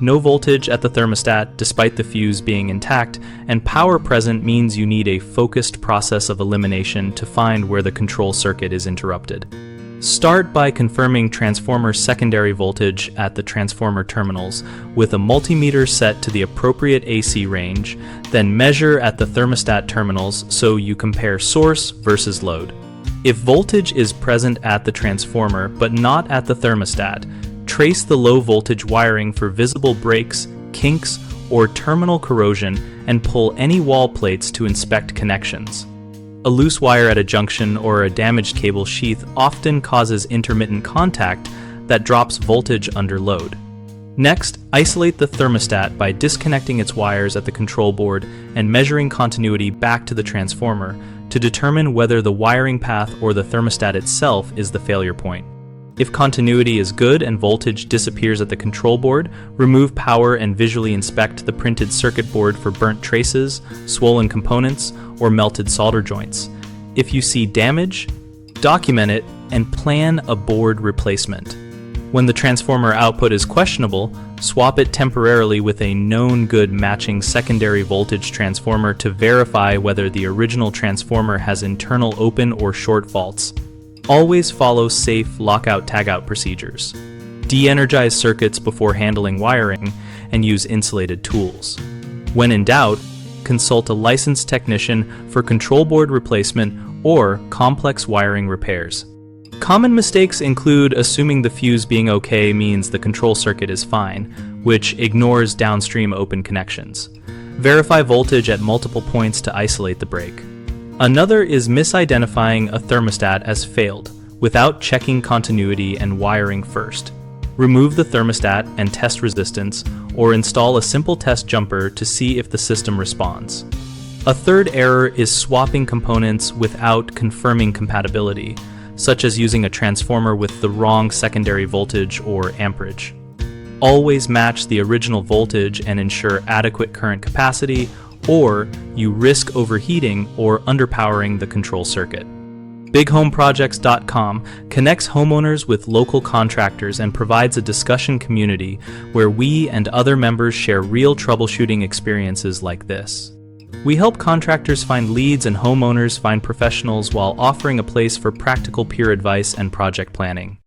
No voltage at the thermostat despite the fuse being intact, and power present means you need a focused process of elimination to find where the control circuit is interrupted. Start by confirming transformer secondary voltage at the transformer terminals with a multimeter set to the appropriate AC range, then measure at the thermostat terminals so you compare source versus load. If voltage is present at the transformer but not at the thermostat, trace the low voltage wiring for visible breaks, kinks, or terminal corrosion and pull any wall plates to inspect connections. A loose wire at a junction or a damaged cable sheath often causes intermittent contact that drops voltage under load. Next, isolate the thermostat by disconnecting its wires at the control board and measuring continuity back to the transformer to determine whether the wiring path or the thermostat itself is the failure point. If continuity is good and voltage disappears at the control board, remove power and visually inspect the printed circuit board for burnt traces, swollen components, or melted solder joints. If you see damage, document it and plan a board replacement. When the transformer output is questionable, swap it temporarily with a known good matching secondary voltage transformer to verify whether the original transformer has internal open or short faults. Always follow safe lockout tagout procedures. De-energize circuits before handling wiring and use insulated tools. When in doubt, consult a licensed technician for control board replacement or complex wiring repairs. Common mistakes include assuming the fuse being okay means the control circuit is fine, which ignores downstream open connections. Verify voltage at multiple points to isolate the break. Another is misidentifying a thermostat as failed without checking continuity and wiring first. Remove the thermostat and test resistance, or install a simple test jumper to see if the system responds. A third error is swapping components without confirming compatibility, such as using a transformer with the wrong secondary voltage or amperage. Always match the original voltage and ensure adequate current capacity, or you risk overheating or underpowering the control circuit. BigHomeProjects.com connects homeowners with local contractors and provides a discussion community where we and other members share real troubleshooting experiences like this. We help contractors find leads and homeowners find professionals while offering a place for practical peer advice and project planning.